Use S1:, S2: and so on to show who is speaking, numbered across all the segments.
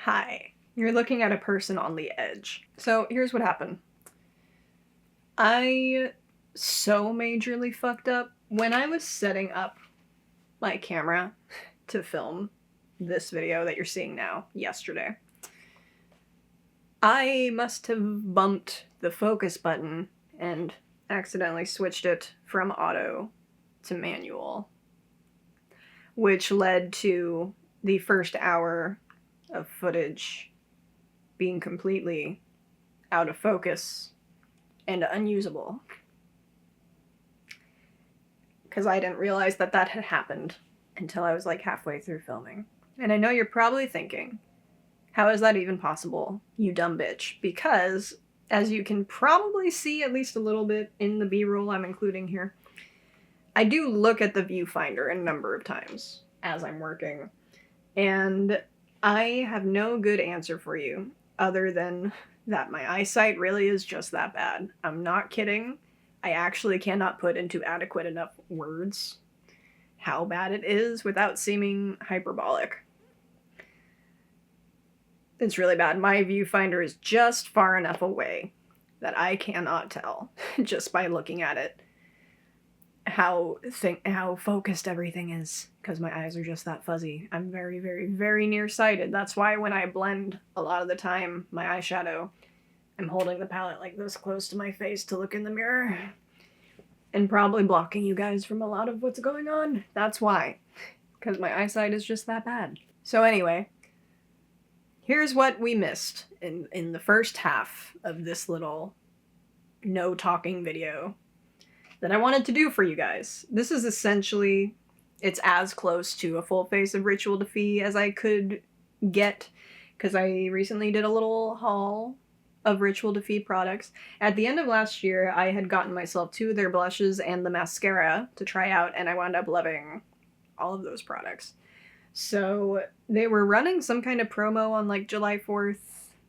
S1: Hi. You're looking at a person on the edge. So here's what happened. I so majorly fucked up when I was setting up my camera to film this video that you're seeing now yesterday. I must have bumped the focus button and accidentally switched it from auto to manual, which led to the first hour of footage being completely out of focus and unusable. Because I didn't realize that that had happened until I was like halfway through filming. And I know you're probably thinking, how is that even possible, you dumb bitch? Because, as you can probably see at least a little bit in the B-roll I'm including here, I do look at the viewfinder a number of times as I'm working. And I have no good answer for you other than that my eyesight really is just that bad. I'm not kidding. I actually cannot put into adequate enough words how bad it is without seeming hyperbolic. It's really bad. My viewfinder is just far enough away that I cannot tell just by looking at it how focused everything is, because my eyes are just that fuzzy. I'm very, very, very nearsighted. That's why when I blend, a lot of the time, my eyeshadow, I'm holding the palette like this close to my face to look in the mirror, and probably blocking you guys from a lot of what's going on. That's why, because my eyesight is just that bad. So anyway, here's what we missed in the first half of this little no talking video that I wanted to do for you guys. This is essentially, it's as close to a full face of Rituel to Fille as I could get, because I recently did a little haul of Rituel to Fille products. At the end of last year, I had gotten myself 2 of their blushes and the mascara to try out, and I wound up loving all of those products. So they were running some kind of promo on like July 4th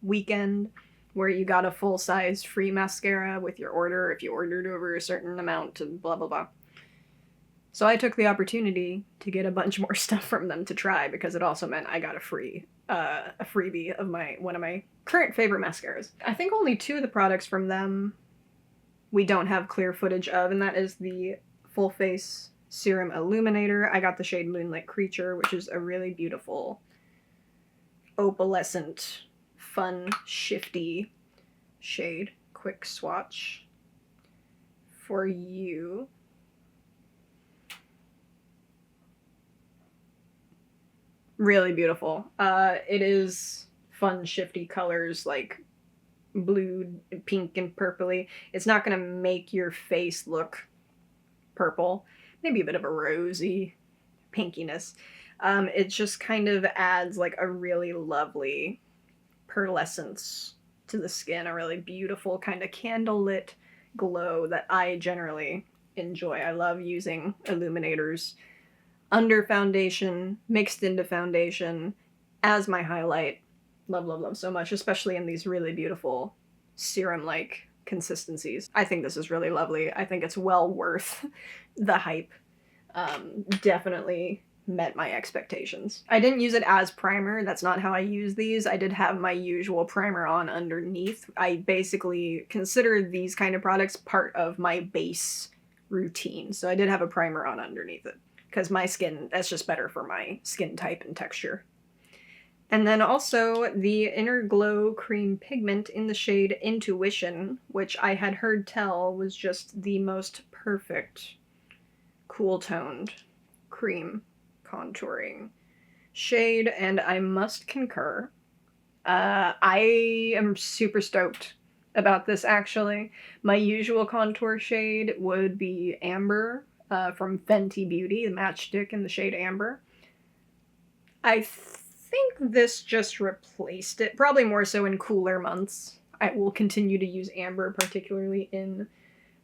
S1: weekend, where you got a full-size free mascara with your order if you ordered over a certain amount and blah blah blah. So I took the opportunity to get a bunch more stuff from them to try, because it also meant I got a freebie of one of my current favorite mascaras. I think only 2 of the products from them we don't have clear footage of, and that is the Full Face Serum Illuminator. I got the shade Moonlit Creature, which is a really beautiful opalescent, fun, shifty shade. Quick swatch for you. Really beautiful. It is fun, shifty colors like blue, pink, and purpley. It's not going to make your face look purple. Maybe a bit of a rosy pinkiness. It just kind of adds like a really lovely pearlescence to the skin, a really beautiful kind of candlelit glow that I generally enjoy. I love using illuminators under foundation, mixed into foundation, as my highlight. Love, love, love so much, especially in these really beautiful serum-like consistencies. I think this is really lovely. I think it's well worth the hype. Definitely met my expectations. I didn't use it as primer. That's not how I use these. I did have my usual primer on underneath. I basically consider these kind of products part of my base routine. So I did have a primer on underneath it, because my skin, that's just better for my skin type and texture. And then also the Inner Glow Cream Pigment in the shade Intuition, which I had heard tell was just the most perfect cool-toned cream contouring shade, and I must concur. I am super stoked about this, actually. My usual contour shade would be Amber from Fenty Beauty, the matchstick in the shade Amber. I think this just replaced it, probably more so in cooler months. I will continue to use Amber, particularly in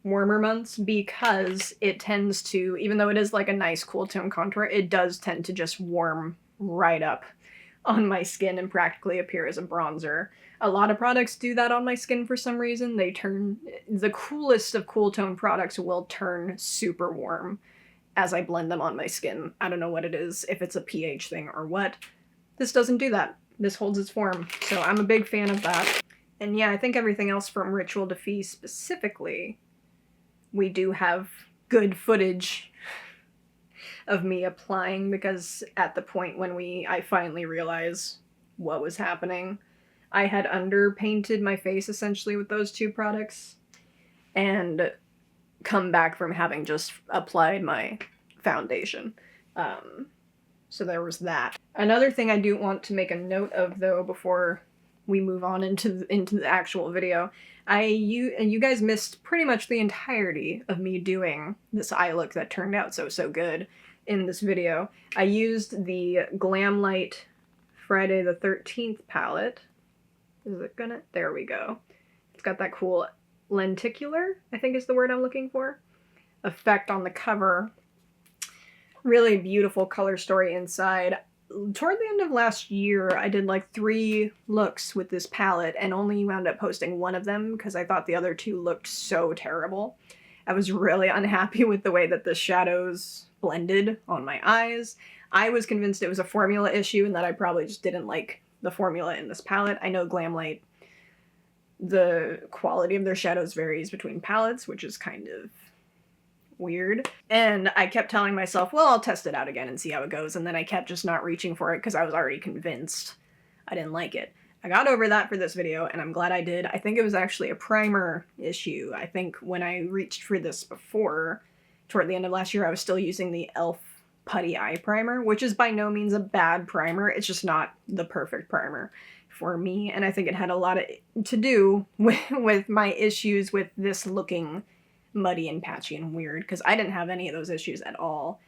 S1: warmer months, because it tends to, even though it is like a nice cool tone contour, it does tend to just warm right up on my skin and practically appear as a bronzer. A lot of products do that on my skin for some reason. They turn, the coolest of cool tone products will turn super warm as I blend them on my skin. I don't know what it is, if it's a pH thing or what. This doesn't do that. this holds its form. So I'm a big fan of that. And yeah, I think everything else from Rituel to Fille specifically, we do have good footage of me applying, because at the point when I finally realized what was happening, I had underpainted my face essentially with those two products and come back from having just applied my foundation. So there was that. Another thing I do want to make a note of, though, before we move on into the actual video, you guys missed pretty much the entirety of me doing this eye look that turned out so good in this video. I used the Glamlite Friday the 13th palette. Is it gonna? There we go. It's got that cool lenticular, I think is the word I'm looking for, effect on the cover. Really beautiful color story inside. Toward the end of last year, I did like 3 looks with this palette and only wound up posting one of them because I thought the other 2 looked so terrible. I was really unhappy with the way that the shadows blended on my eyes. I was convinced it was a formula issue and that I probably just didn't like the formula in this palette. I know Glamlite, the quality of their shadows varies between palettes, which is kind of weird. And I kept telling myself, well, I'll test it out again and see how it goes. And then I kept just not reaching for it because I was already convinced I didn't like it. I got over that for this video, and I'm glad I did. I think it was actually a primer issue. I think when I reached for this before, toward the end of last year, I was still using the e.l.f. Putty Eye Primer, which is by no means a bad primer. It's just not the perfect primer for me. And I think it had a lot to do with my issues with this looking muddy and patchy and weird, because I didn't have any of those issues at all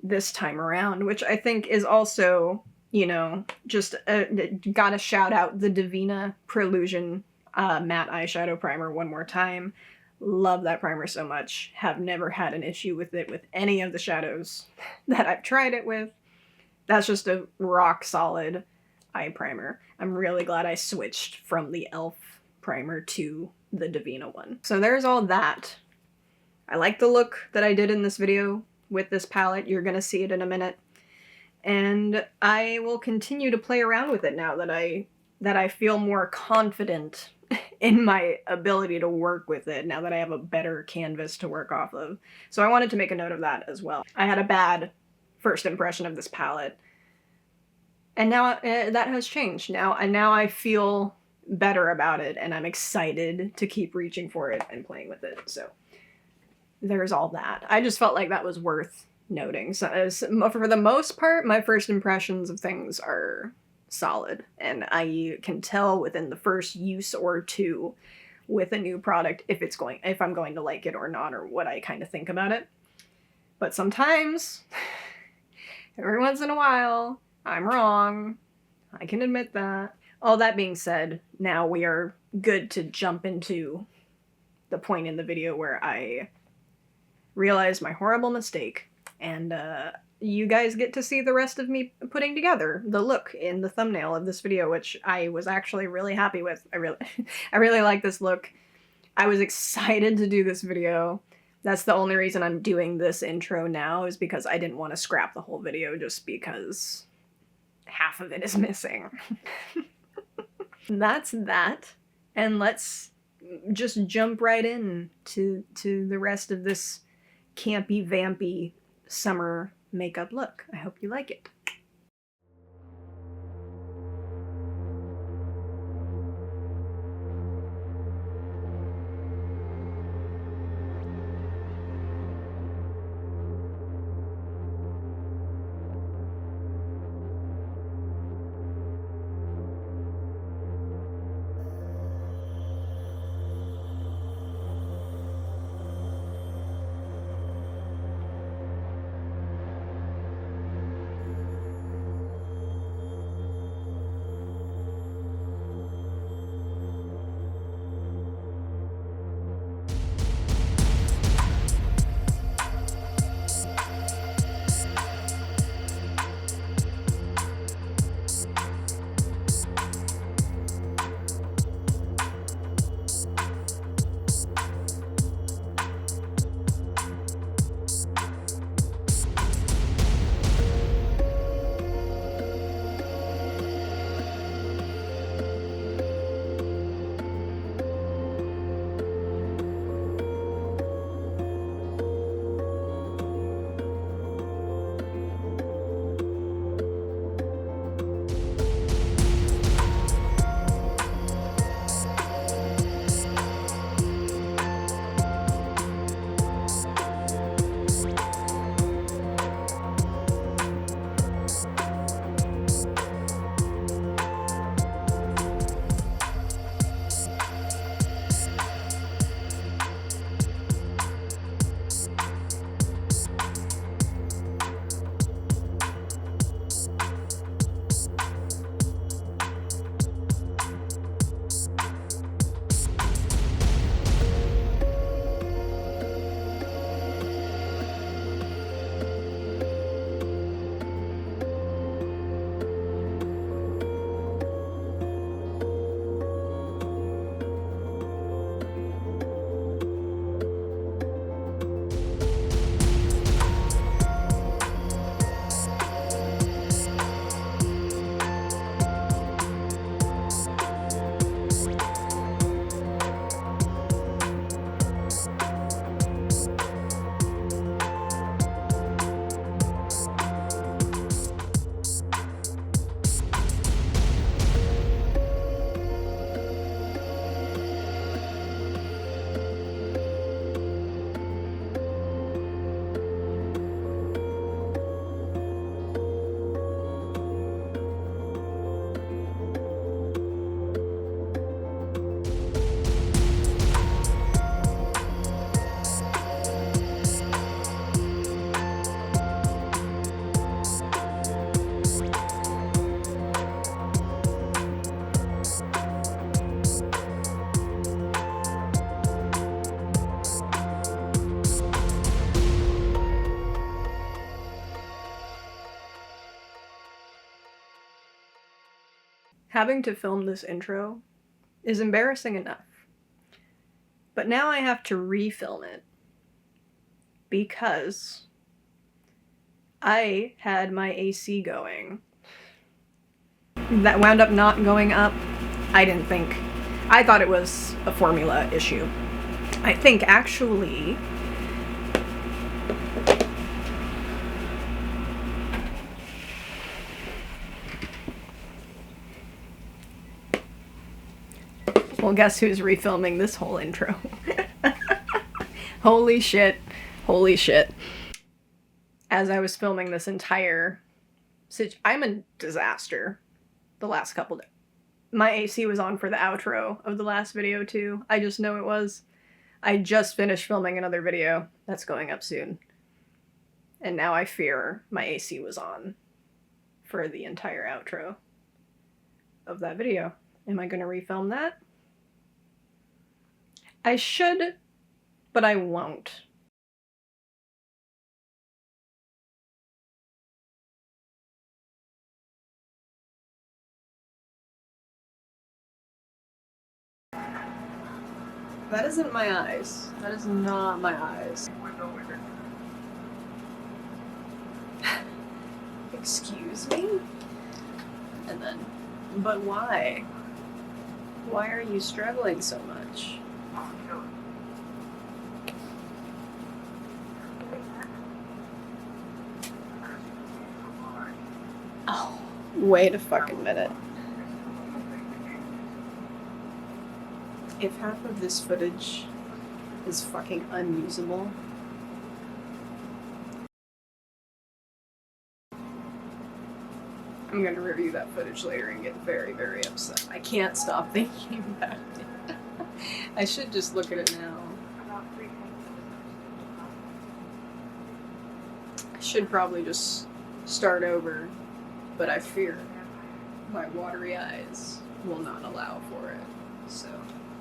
S1: this time around, which I think is also, you know, just gotta shout out the Divina Prelusion matte eyeshadow primer one more time. Love that primer so much. Have never had an issue with it with any of the shadows that I've tried it with. That's just a rock solid eye primer. I'm really glad I switched from the e.l.f. primer to the Divina one. So there's all that. I like the look that I did in this video with this palette. You're gonna see it in a minute. And I will continue to play around with it now that I feel more confident in my ability to work with it, now that I have a better canvas to work off of. So I wanted to make a note of that as well. I had a bad first impression of this palette, and now that has changed. Now I feel better about it, and I'm excited to keep reaching for it and playing with it. So there's all that. I just felt like that was worth noting. So for the most part, my first impressions of things are solid, and I can tell within the first use or two with a new product if I'm going to like it or not, or what I kind of think about it. But sometimes, every once in a while, I'm wrong. I can admit that. All that being said, now we are good to jump into the point in the video where I realized my horrible mistake, and you guys get to see the rest of me putting together the look in the thumbnail of this video, which I was actually really happy with. I really like this look. I was excited to do this video. That's the only reason I'm doing this intro now, is because I didn't want to scrap the whole video just because half of it is missing. That's that, and let's just jump right in to the rest of this campy, vampy summer makeup look. I hope you like it. Having to film this intro is embarrassing enough. But now I have to refilm it because I had my AC going. That wound up not going up. I thought it was a formula issue. I think actually well, guess who's refilming this whole intro? Holy shit. Holy shit. As I was filming this entire I'm a disaster the last couple days. My AC was on for the outro of the last video too. I just know it was. I just finished filming another video that's going up soon. And now I fear my AC was on for the entire outro of that video. Am I gonna refilm that? I should, but I won't. That isn't my eyes. That is not my eyes. Excuse me? And then, but why? Why are you struggling so much? Oh, wait a fucking minute. If half of this footage is fucking unusable, I'm gonna review that footage later and get very, very upset. I can't stop thinking about it. I should just look at it now. I should probably just start over, but I fear my watery eyes will not allow for it, so...